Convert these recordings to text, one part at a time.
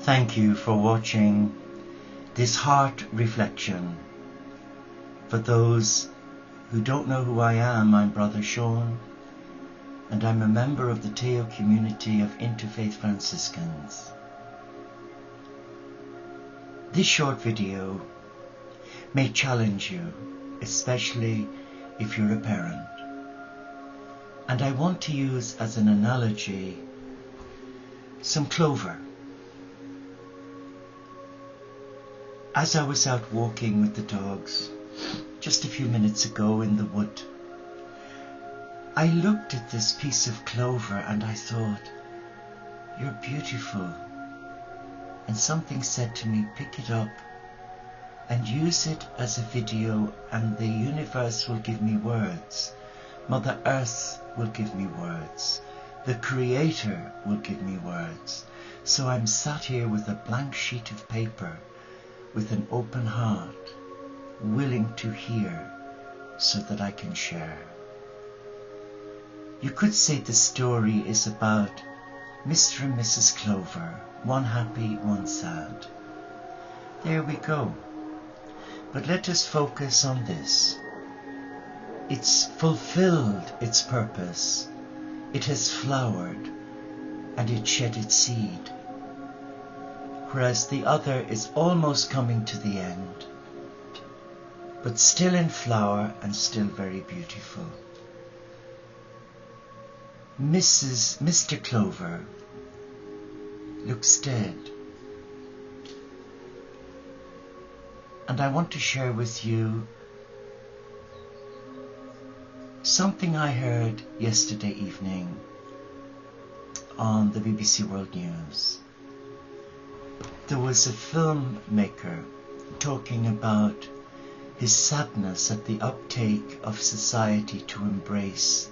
Thank you for watching this heart reflection. For those who don't know who I am, I'm Brother Sean, and I'm a member of the Teo community of Interfaith Franciscans. This short video may challenge you, especially if you're a parent. And I want to use as an analogy some clover. As I was out walking with the dogs just a few minutes ago in the wood, I looked at this piece of clover and I thought, you're beautiful. And something said to me, pick it up and use it as a video, and the universe will give me words. Mother Earth will give me words. The Creator will give me words. So I'm sat here with a blank sheet of paper, with an open heart, willing to hear so that I can share. You could say the story is about Mr and Mrs Clover, one happy, one sad. There we go. But let us focus on this. It's fulfilled its purpose. It has flowered and it shed its seed. Whereas the other is almost coming to the end, but still in flower and still very beautiful. Mr. Clover looks dead. And I want to share with you something I heard yesterday evening on the BBC World News. There was a filmmaker talking about his sadness at the uptake of society to embrace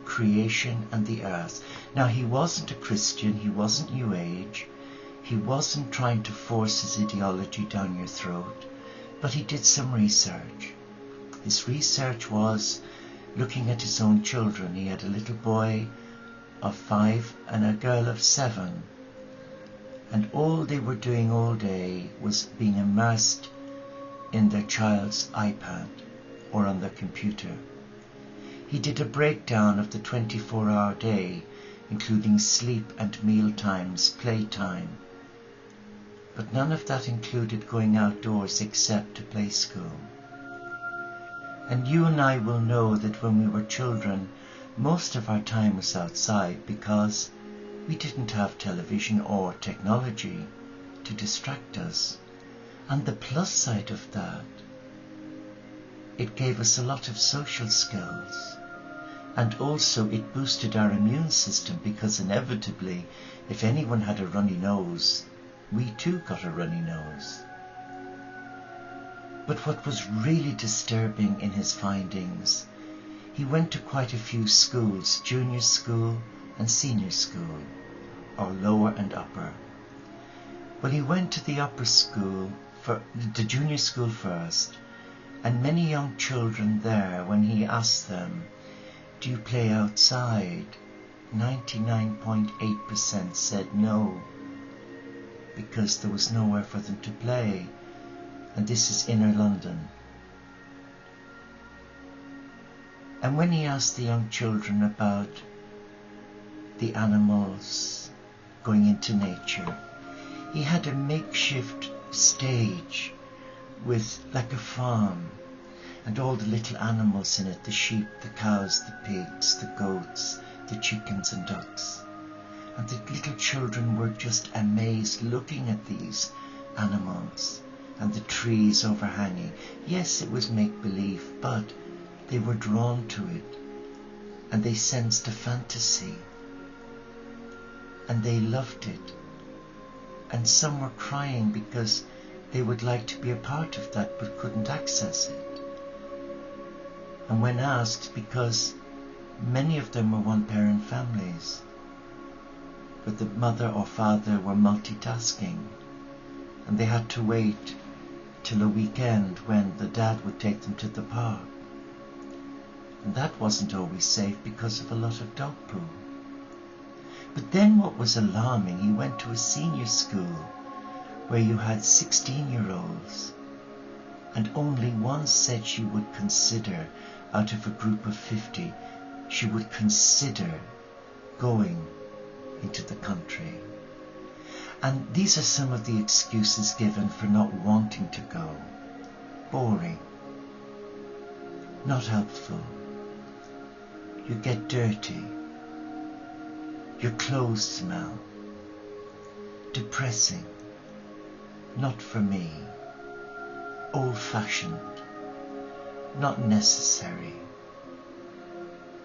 creation and the earth. Now, he wasn't a Christian, he wasn't New Age, he wasn't trying to force his ideology down your throat, but he did some research. His research was looking at his own children. He had a little boy of 5 and a girl of 7. And all they were doing all day was being immersed in their child's iPad or on their computer. He did a breakdown of the 24-hour day, including sleep and meal times, playtime. But none of that included going outdoors except to play school. And you and I will know that when we were children, most of our time was outside because we didn't have television or technology to distract us. And the plus side of that, it gave us a lot of social skills. And also it boosted our immune system, because inevitably, if anyone had a runny nose, we too got a runny nose. But what was really disturbing in his findings, he went to quite a few schools, junior school and senior school, or lower and upper. Well, he went to the upper school, for the junior school first, and many young children there, when he asked them, do you play outside? 99.8% said no, because there was nowhere for them to play. And this is inner London. And when he asked the young children about the animals going into nature, he had a makeshift stage with like a farm, and all the little animals in it, the sheep, the cows, the pigs, the goats, the chickens and ducks. And the little children were just amazed looking at these animals and the trees overhanging. Yes, it was make-believe, but they were drawn to it, and they sensed a fantasy, and they loved it. And some were crying because they would like to be a part of that but couldn't access it. And when asked, because many of them were one-parent families, but the mother or father were multitasking, and they had to wait till a weekend when the dad would take them to the park. And that wasn't always safe because of a lot of dog poo. But then what was alarming, he went to a senior school where you had 16-year-olds, and only one said she would consider, out of a group of 50, she would consider going into the country. And these are some of the excuses given for not wanting to go. Boring. Not helpful. You get dirty. Your clothes smell. Depressing. Not for me. Old-fashioned. Not necessary.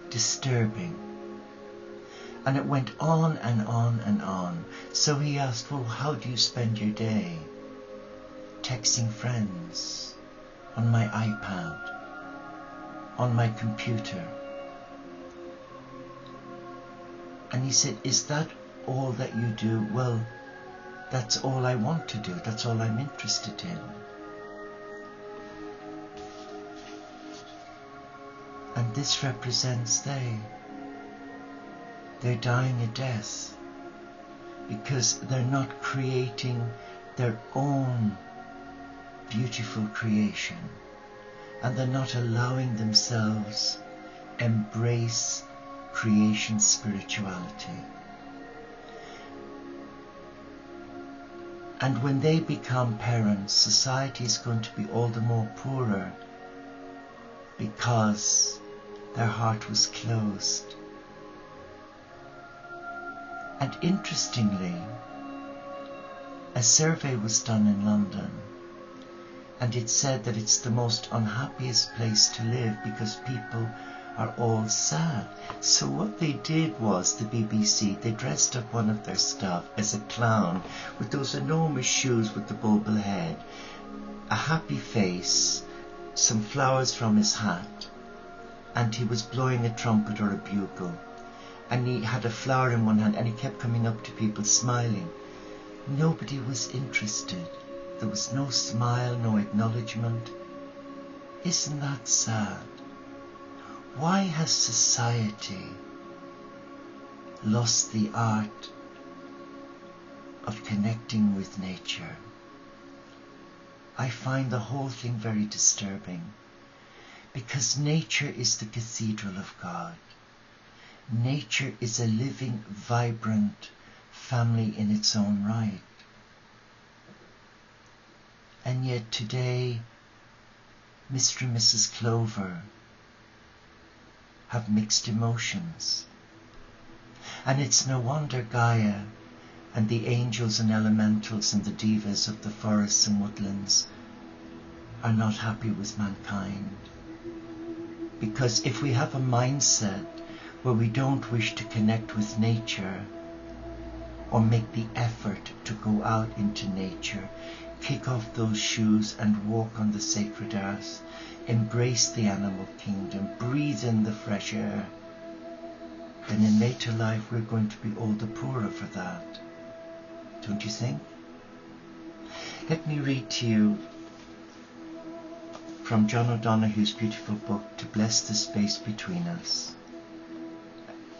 Disturbing. And it went on and on and on. So he asked, well, how do you spend your day? Texting friends, on my iPad, on my computer. And he said, is that all that you do? Well, that's all I want to do. That's all I'm interested in. And this represents they're dying a death because they're not creating their own beautiful creation, and they're not allowing themselves embrace creation spirituality. And when they become parents, society is going to be all the more poorer because their heart was closed. And interestingly, a survey was done in London, and it said that it's the most unhappiest place to live because people are all sad. So what they did was, the BBC, they dressed up one of their staff as a clown with those enormous shoes with the bulbul head, a happy face, some flowers from his hat, and he was blowing a trumpet or a bugle. And he had a flower in one hand and he kept coming up to people smiling. Nobody was interested. There was no smile, no acknowledgement. Isn't that sad? Why has society lost the art of connecting with nature? I find the whole thing very disturbing, because nature is the cathedral of God. Nature is a living, vibrant family in its own right. And yet today, Mr and Mrs Clover have mixed emotions. And it's no wonder Gaia and the angels and elementals and the divas of the forests and woodlands are not happy with mankind. Because if we have a mindset where we don't wish to connect with nature or make the effort to go out into nature, kick off those shoes and walk on the sacred earth, embrace the animal kingdom, breathe in the fresh air, then in later life we're going to be all the poorer for that. Don't you think? Let me read to you from John O'Donoghue's beautiful book, To Bless the Space Between Us.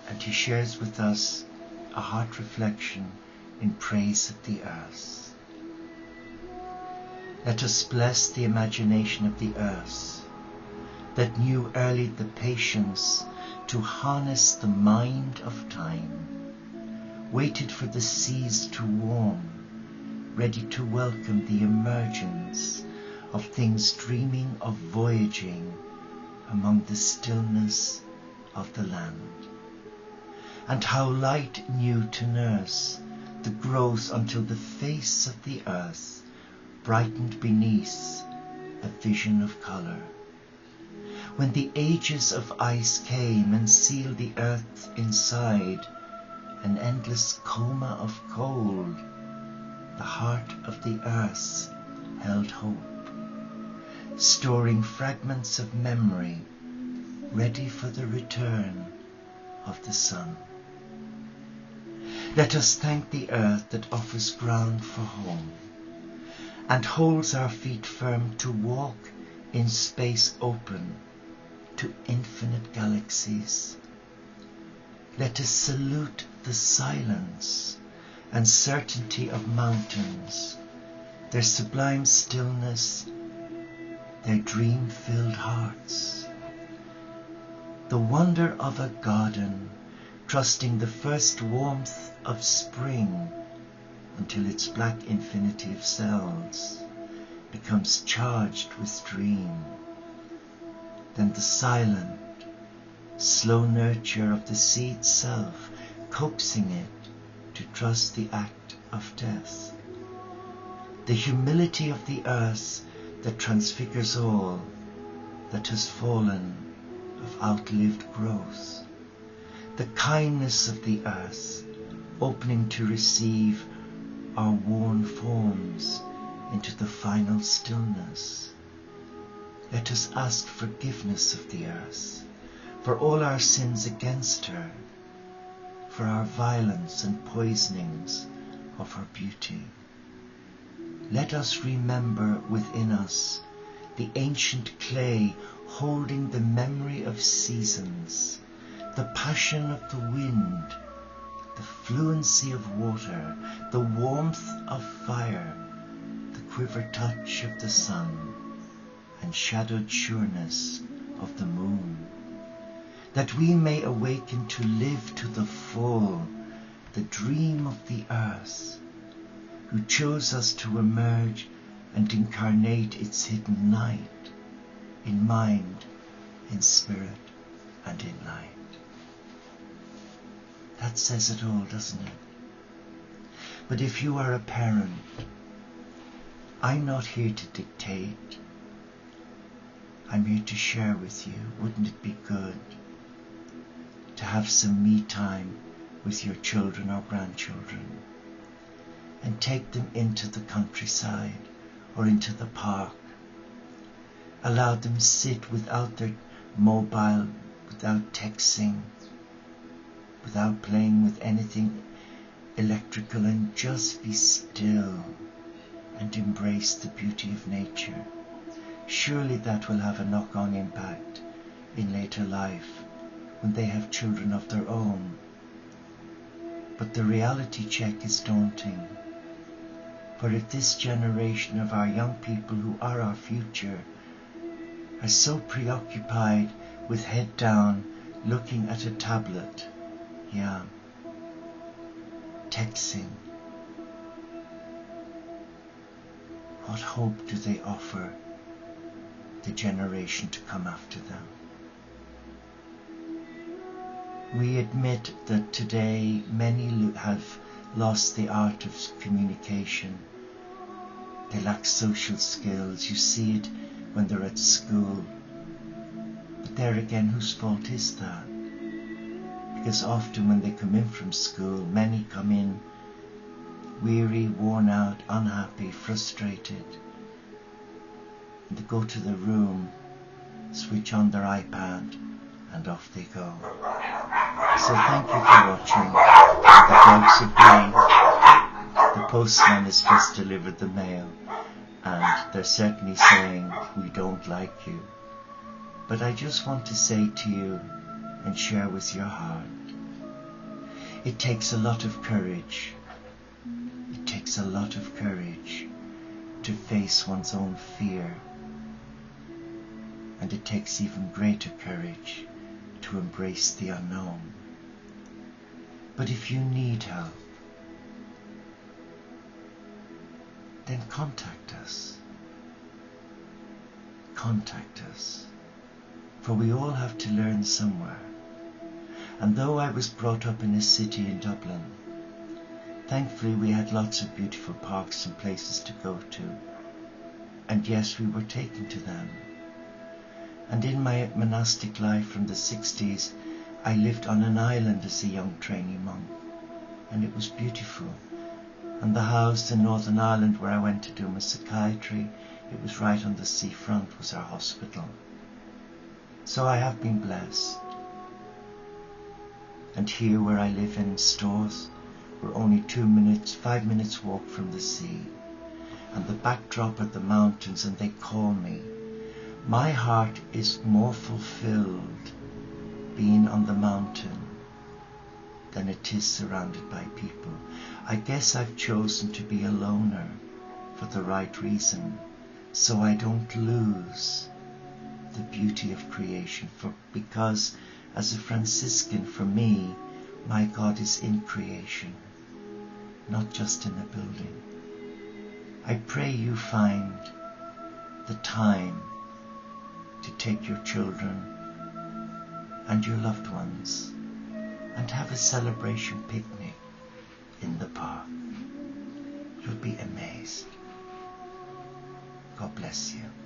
And he shares with us a heart reflection in praise of the earth. Let us bless the imagination of the earth that knew early the patience to harness the mind of time, waited for the seas to warm, ready to welcome the emergence of things dreaming of voyaging among the stillness of the land. And how light knew to nurse the growth until the face of the earth brightened beneath a vision of colour. When the ages of ice came and sealed the earth inside an endless coma of cold, the heart of the earth held hope, storing fragments of memory ready for the return of the sun. Let us thank the earth that offers ground for home and holds our feet firm to walk in space open to infinite galaxies. Let us salute the silence and certainty of mountains their sublime stillness, their dream-filled hearts. The wonder of a garden, trusting the first warmth of spring until its black infinity of cells becomes charged with dream. Then the silent, slow nurture of the seed self, coaxing it to trust the act of death. The humility of the earth that transfigures all that has fallen of outlived growth. The kindness of the earth opening to receive our worn forms into the final stillness. Let us ask forgiveness of the earth for all our sins against her, for our violence and poisonings of her beauty. Let us remember within us the ancient clay holding the memory of seasons, the passion of the wind, the fluency of water, the warmth of fire, the quiver touch of the sun, and shadowed sureness of the moon, that we may awaken to live to the full the dream of the earth, who chose us to emerge and incarnate its hidden night, in mind, in spirit, and in light. That says it all, doesn't it? But if you are a parent, I'm not here to dictate. I'm here to share with you. Wouldn't it be good to have some me time with your children or grandchildren, and take them into the countryside or into the park? Allow them sit without their mobile, without texting, without playing with anything electrical, and just be still and embrace the beauty of nature. Surely that will have a knock-on impact in later life when they have children of their own. But the reality check is daunting. For if this generation of our young people, who are our future, are so preoccupied with head down looking at a tablet, texting, what hope do they offer the generation to come after them? We admit that today many have lost the art of communication. They lack social skills. You see it when they're at school. But there again, whose fault is that? Because often when they come in from school, many come in weary, worn out, unhappy, frustrated. And they go to the room, switch on their iPad, and off they go. So thank you for watching. The dogs agree. The postman has just delivered the mail, and they're certainly saying, we don't like you. But I just want to say to you and share with your heart, it takes a lot of courage. It takes a lot of courage to face one's own fear. And it takes even greater courage to embrace the unknown. But if you need help, then contact us. Contact us. For we all have to learn somewhere. And though I was brought up in a city in Dublin, thankfully we had lots of beautiful parks and places to go to. And yes, we were taken to them. And in my monastic life from the 60s, I lived on an island as a young trainee monk. And it was beautiful. And the house in Northern Ireland where I went to do my psychiatry, it was right on the seafront, was our hospital. So I have been blessed. And here where I live in Stores, we're only 5 minutes walk from the sea. And the backdrop are the mountains, and they call me. My heart is more fulfilled being on the mountain than it is surrounded by people. I guess I've chosen to be a loner for the right reason, so I don't lose the beauty of creation. Because as a Franciscan, for me, my God is in creation, not just in a building. I pray you find the time to take your children and your loved ones and have a celebration picnic in the park. You'll be amazed. God bless you.